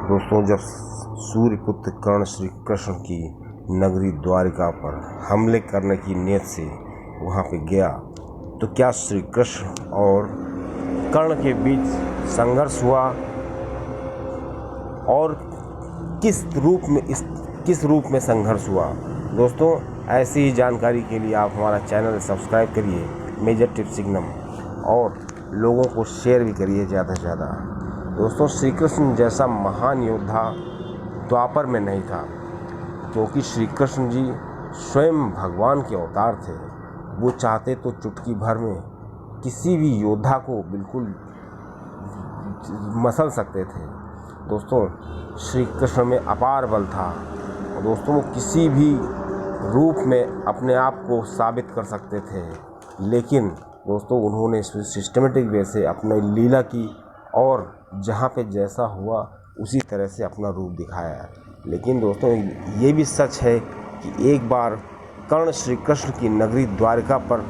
दोस्तों, जब सूर्यपुत्र कर्ण श्री कृष्ण की नगरी द्वारिका पर हमले करने की नीयत से वहां पे गया तो क्या श्री कृष्ण और कर्ण के बीच संघर्ष हुआ और किस रूप में संघर्ष हुआ। दोस्तों, ऐसी ही जानकारी के लिए आप हमारा चैनल सब्सक्राइब करिए मेजर टिप्स सिग्नम और लोगों को शेयर भी करिए ज़्यादा से ज़्यादा। दोस्तों, श्री कृष्ण जैसा महान योद्धा द्वापर में नहीं था, क्योंकि श्री कृष्ण जी स्वयं भगवान के अवतार थे। वो चाहते तो चुटकी भर में किसी भी योद्धा को बिल्कुल मसल सकते थे। दोस्तों, श्री कृष्ण में अपार बल था और दोस्तों वो किसी भी रूप में अपने आप को साबित कर सकते थे, लेकिन दोस्तों उन्होंने सिस्टमेटिक वे से अपनी लीला की और जहाँ पे जैसा हुआ उसी तरह से अपना रूप दिखाया। लेकिन दोस्तों ये भी सच है कि एक बार कर्ण श्री कृष्ण की नगरी द्वारिका पर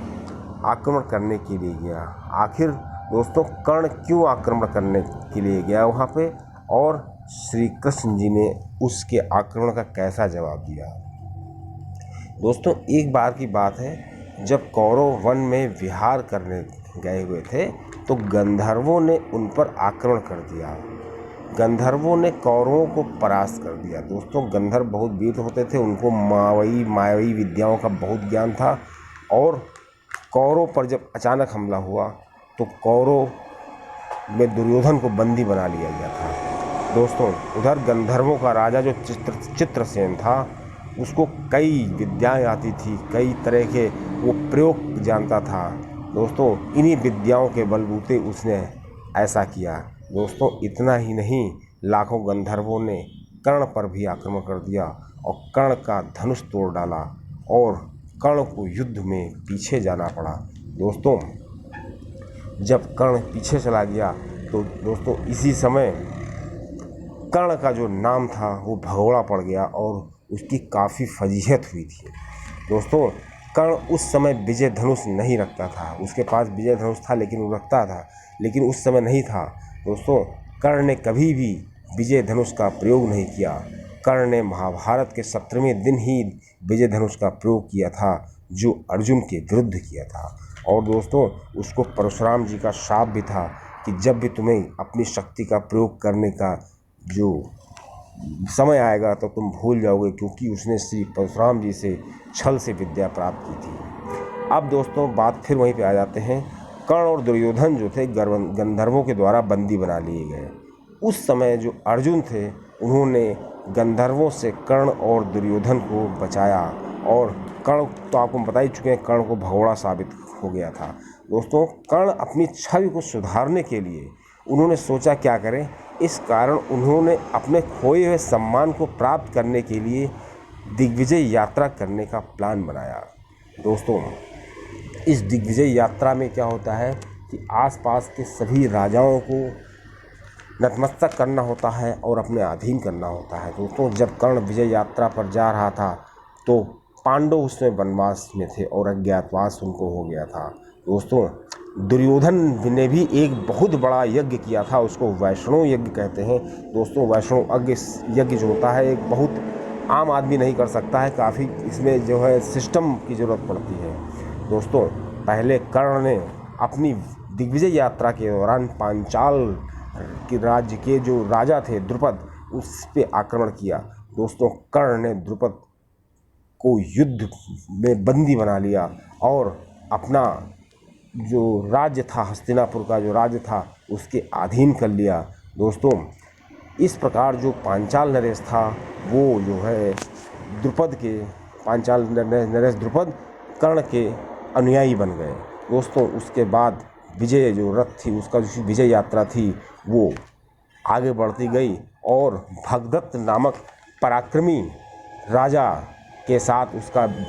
आक्रमण करने के लिए गया। आखिर दोस्तों कर्ण क्यों आक्रमण करने के लिए गया वहाँ पे, और श्री कृष्ण जी ने उसके आक्रमण का कैसा जवाब दिया। दोस्तों, एक बार की बात है, जब कौरव वन में विहार करने गए हुए थे तो गंधर्वों ने उन पर आक्रमण कर दिया। गंधर्वों ने कौरवों को परास्त कर दिया। दोस्तों, गंधर्व बहुत वीर होते थे, उनको मायावी विद्याओं का बहुत ज्ञान था और कौरवों पर जब अचानक हमला हुआ तो कौरव में दुर्योधन को बंदी बना लिया गया था। दोस्तों, उधर गंधर्वों का राजा जो चित्रसेन था, उसको कई विद्याएं आती थी, कई तरह के वो प्रयोग जानता था। दोस्तों, इन्हीं विद्याओं के बलबूते उसने ऐसा किया। दोस्तों, इतना ही नहीं, लाखों गंधर्वों ने कर्ण पर भी आक्रमण कर दिया और कर्ण का धनुष तोड़ डाला और कर्ण को युद्ध में पीछे जाना पड़ा। दोस्तों, जब कर्ण पीछे चला गया तो दोस्तों इसी समय कर्ण का जो नाम था वो भगोड़ा पड़ गया और उसकी काफ़ी फजीहत हुई थी। दोस्तों, कर्ण उस समय विजय धनुष नहीं रखता था। उसके पास विजय धनुष था लेकिन वो रखता था, लेकिन उस समय नहीं था। दोस्तों, कर्ण ने कभी भी विजय धनुष का प्रयोग नहीं किया। कर्ण ने महाभारत के 17वें दिन ही विजय धनुष का प्रयोग किया था, जो अर्जुन के विरुद्ध किया था। और दोस्तों, उसको परशुराम जी का शाप भी था कि जब भी तुम्हें अपनी शक्ति का प्रयोग करने का जो समय आएगा तो तुम भूल जाओगे, क्योंकि उसने श्री परशुराम जी से छल से विद्या प्राप्त की थी। अब दोस्तों बात फिर वहीं पे आ जाते हैं। कर्ण और दुर्योधन जो थे गंधर्वों के द्वारा बंदी बना लिए गए। उस समय जो अर्जुन थे उन्होंने गंधर्वों से कर्ण और दुर्योधन को बचाया और कर्ण तो आपको बता ही चुके हैं, कर्ण को भगोड़ा साबित हो गया था। दोस्तों, कर्ण अपनी छवि को सुधारने के लिए उन्होंने सोचा क्या करें, इस कारण उन्होंने अपने खोए हुए सम्मान को प्राप्त करने के लिए दिग्विजय यात्रा करने का प्लान बनाया। दोस्तों, इस दिग्विजय यात्रा में क्या होता है कि आसपास के सभी राजाओं को नतमस्तक करना होता है और अपने अधीन करना होता है। दोस्तों, जब कर्ण विजय यात्रा पर जा रहा था तो पांडव उसमें वनवास में थे और अज्ञातवास उनको हो गया था। दोस्तों, दुर्योधन ने भी एक बहुत बड़ा यज्ञ किया था, उसको वैष्णव यज्ञ कहते हैं। दोस्तों, वैष्णव यज्ञ जो होता है एक बहुत आम आदमी नहीं कर सकता है, काफ़ी इसमें जो है सिस्टम की ज़रूरत पड़ती है। दोस्तों, पहले कर्ण ने अपनी दिग्विजय यात्रा के दौरान पांचाल के राज्य के जो राजा थे द्रुपद, उस पर आक्रमण किया। दोस्तों, कर्ण ने द्रुपद को युद्ध में बंदी बना लिया और अपना जो राज्य था, हस्तिनापुर का जो राज्य था, उसके अधीन कर लिया। दोस्तों, इस प्रकार जो पांचाल नरेश था वो जो है द्रुपद के पांचाल नरेश द्रुपद कर्ण के अनुयायी बन गए। दोस्तों, उसके बाद विजय जो रथ थी, उसका जो विजय यात्रा थी वो आगे बढ़ती गई और भगदत्त नामक पराक्रमी राजा के साथ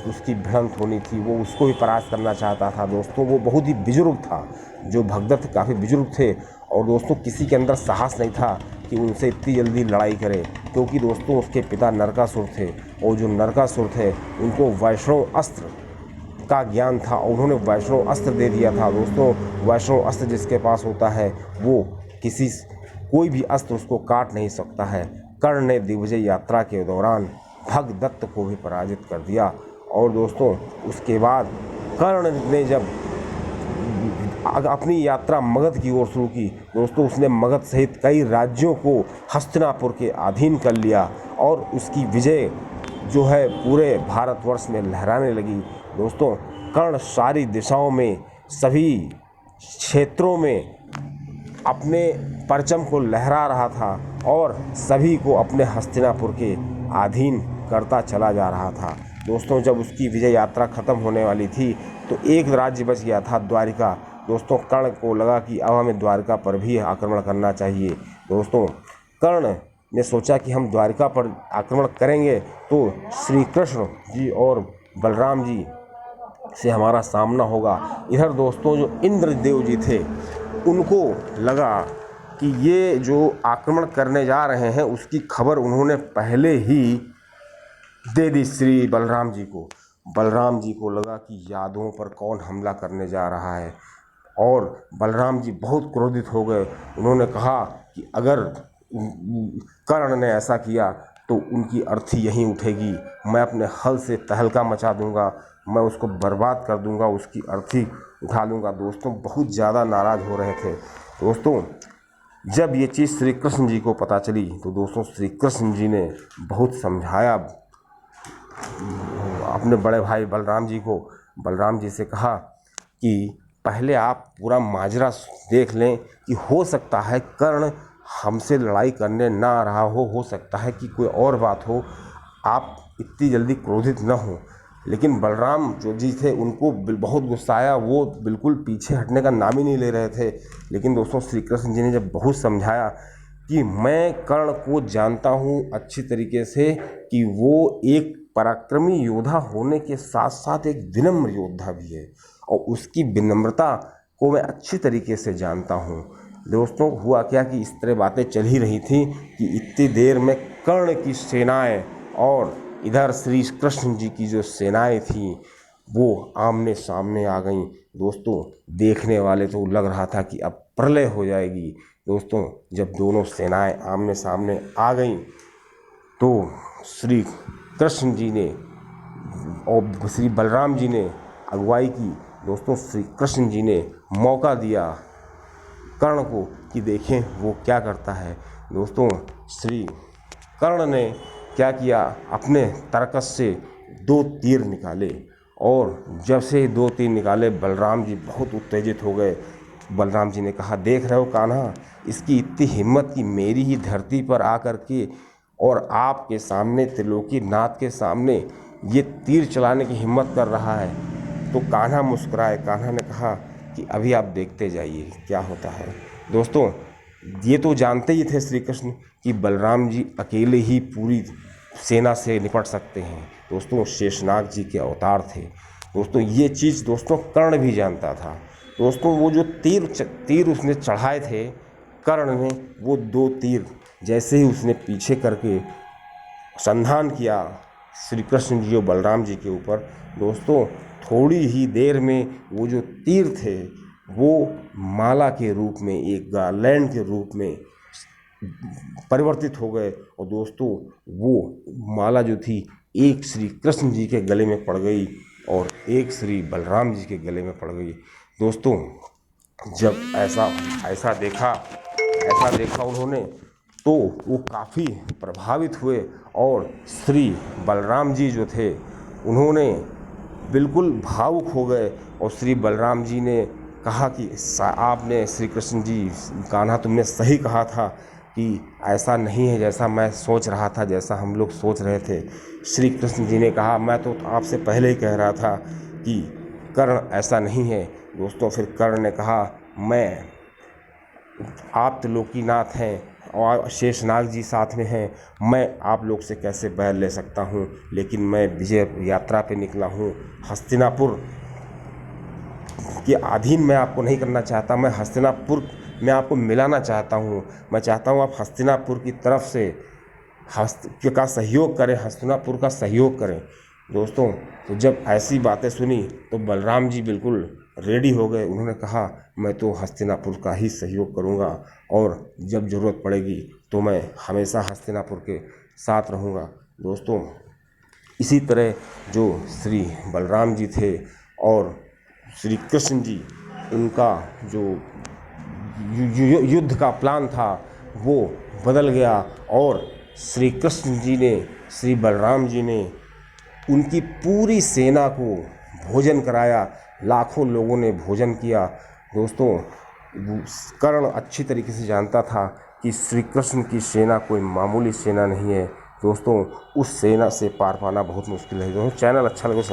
उसकी भिड़ंत होनी थी। वो उसको भी परास्त करना चाहता था। दोस्तों, वो बहुत ही बुजुर्ग था, जो भगदत्त काफ़ी बुजुर्ग थे और दोस्तों किसी के अंदर साहस नहीं था कि उनसे इतनी जल्दी लड़ाई करे, क्योंकि दोस्तों उसके पिता नरकासुर थे और जो नरकासुर थे उनको वैष्णव अस्त्र का ज्ञान था और उन्होंने वैष्णव अस्त्र दे दिया था। दोस्तों, वैष्णव अस्त्र जिसके पास होता है वो किसी कोई भी अस्त्र उसको काट नहीं सकता है। कर्ण ने दिग्विजय यात्रा के दौरान भगदत्त को भी पराजित कर दिया। और दोस्तों उसके बाद कर्ण ने जब अपनी यात्रा मगध की ओर शुरू की, दोस्तों उसने मगध सहित कई राज्यों को हस्तिनापुर के अधीन कर लिया और उसकी विजय जो है पूरे भारतवर्ष में लहराने लगी। दोस्तों कर्ण सारी दिशाओं में, सभी क्षेत्रों में अपने परचम को लहरा रहा था और सभी को अपने हस्तिनापुर के अधीन करता चला जा रहा था। दोस्तों जब उसकी विजय यात्रा खत्म होने वाली थी तो एक राज्य बच गया था, द्वारिका। दोस्तों कर्ण को लगा कि अब हमें द्वारिका पर भी आक्रमण करना चाहिए। दोस्तों कर्ण ने सोचा कि हम द्वारिका पर आक्रमण करेंगे तो श्री कृष्ण जी और बलराम जी से हमारा सामना होगा। इधर दोस्तों जो इंद्रदेव जी थे उनको लगा कि ये जो आक्रमण करने जा रहे हैं उसकी खबर उन्होंने पहले ही दे दी श्री बलराम जी को। बलराम जी को लगा कि यादवों पर कौन हमला करने जा रहा है और बलराम जी बहुत क्रोधित हो गए। उन्होंने कहा कि अगर कर्ण ने ऐसा किया तो उनकी अर्थी यहीं उठेगी, मैं अपने हल से तहलका मचा दूंगा, मैं उसको बर्बाद कर दूंगा, उसकी अर्थी उठा लूँगा। दोस्तों बहुत ज़्यादा नाराज़ हो रहे थे। दोस्तों जब ये चीज़ श्री कृष्ण जी को पता चली तो दोस्तों श्री कृष्ण जी ने बहुत समझाया अपने बड़े भाई बलराम जी को। बलराम जी से कहा कि पहले आप पूरा माजरा देख लें कि हो सकता है कर्ण हमसे लड़ाई करने ना आ रहा हो सकता है कि कोई और बात हो, आप इतनी जल्दी क्रोधित न हो। लेकिन बलराम जो जी थे उनको बहुत गुस्सा आया, वो बिल्कुल पीछे हटने का नाम ही नहीं ले रहे थे। लेकिन दोस्तों श्री कृष्ण जी ने जब बहुत समझाया कि मैं कर्ण को जानता हूँ अच्छी तरीके से कि वो एक पराक्रमी योद्धा होने के साथ साथ एक विनम्र योद्धा भी है और उसकी विनम्रता को मैं अच्छी तरीके से जानता हूँ। दोस्तों हुआ क्या कि इस तरह बातें चल ही रही थी कि इतनी देर में कर्ण की सेनाएं और इधर श्री कृष्ण जी की जो सेनाएं थी वो आमने सामने आ गईं। दोस्तों देखने वाले तो लग रहा था कि अब प्रलय हो जाएगी। दोस्तों जब दोनों सेनाएं आमने सामने आ गईं तो श्री कृष्ण जी ने और श्री बलराम जी ने अगुवाई की। दोस्तों श्री कृष्ण जी ने मौका दिया कर्ण को कि देखें वो क्या करता है। दोस्तों श्री कर्ण ने क्या किया, अपने तरकस से 2 तीर निकाले और जब से 2 तीर निकाले बलराम जी बहुत उत्तेजित हो गए। बलराम जी ने कहा देख रहे हो कान्हा, इसकी इतनी हिम्मत कि मेरी ही धरती पर आकर के और आपके सामने त्रिलोकी नाथ के सामने ये तीर चलाने की हिम्मत कर रहा है। तो कान्हा मुस्कुराए। कान्हा ने कहा कि अभी आप देखते जाइए क्या होता है। दोस्तों ये तो जानते ही थे श्री कृष्ण कि बलराम जी अकेले ही पूरी सेना से निपट सकते हैं। दोस्तों शेषनाग जी के अवतार थे। दोस्तों ये चीज़ दोस्तों कर्ण भी जानता था। दोस्तों वो जो तीर उसने चढ़ाए थे कर्ण ने, वो 2 तीर जैसे ही उसने पीछे करके संधान किया श्री कृष्ण जी और बलराम जी के ऊपर, दोस्तों थोड़ी ही देर में वो जो तीर थे वो माला के रूप में, एक गारलैंड के रूप में परिवर्तित हो गए। और दोस्तों वो माला जो थी एक श्री कृष्ण जी के गले में पड़ गई और एक श्री बलराम जी के गले में पड़ गई। दोस्तों जब ऐसा देखा उन्होंने तो वो काफ़ी प्रभावित हुए और श्री बलराम जी जो थे उन्होंने बिल्कुल भावुक हो गए और श्री बलराम जी ने कहा कि आपने श्री कृष्ण जी, कान्हा तुमने सही कहा था कि ऐसा नहीं है जैसा मैं सोच रहा था, जैसा हम लोग सोच रहे थे। श्री कृष्ण जी ने कहा मैं तो आपसे पहले ही कह रहा था कि कर्ण ऐसा नहीं है। दोस्तों फिर कर्ण ने कहा मैं, आप त्रिलोकीनाथ हैं और शेषनाग जी साथ में हैं, मैं आप लोग से कैसे बैर ले सकता हूँ, लेकिन मैं विजय यात्रा पे निकला हूँ। हस्तिनापुर के अधीन मैं आपको नहीं करना चाहता, मैं हस्तिनापुर में आपको मिलाना चाहता हूँ। मैं चाहता हूँ आप हस्तिनापुर की तरफ से का सहयोग करें, हस्तिनापुर का सहयोग करें। दोस्तों तो जब ऐसी बातें सुनी तो बलराम जी बिल्कुल रेडी हो गए। उन्होंने कहा मैं तो हस्तिनापुर का ही सहयोग करूंगा और जब ज़रूरत पड़ेगी तो मैं हमेशा हस्तिनापुर के साथ रहूंगा। दोस्तों, इसी तरह जो श्री बलराम जी थे और श्री कृष्ण जी, उनका जो युद्ध का प्लान था वो बदल गया और श्री कृष्ण जी ने, श्री बलराम जी ने उनकी पूरी सेना को भोजन कराया। लाखों लोगों ने भोजन किया। दोस्तों, कर्ण अच्छी तरीके से जानता था कि श्री कृष्ण की सेना कोई मामूली सेना नहीं है। दोस्तों, उस सेना से पार पाना बहुत मुश्किल है। दोस्तों, चैनल अच्छा लगे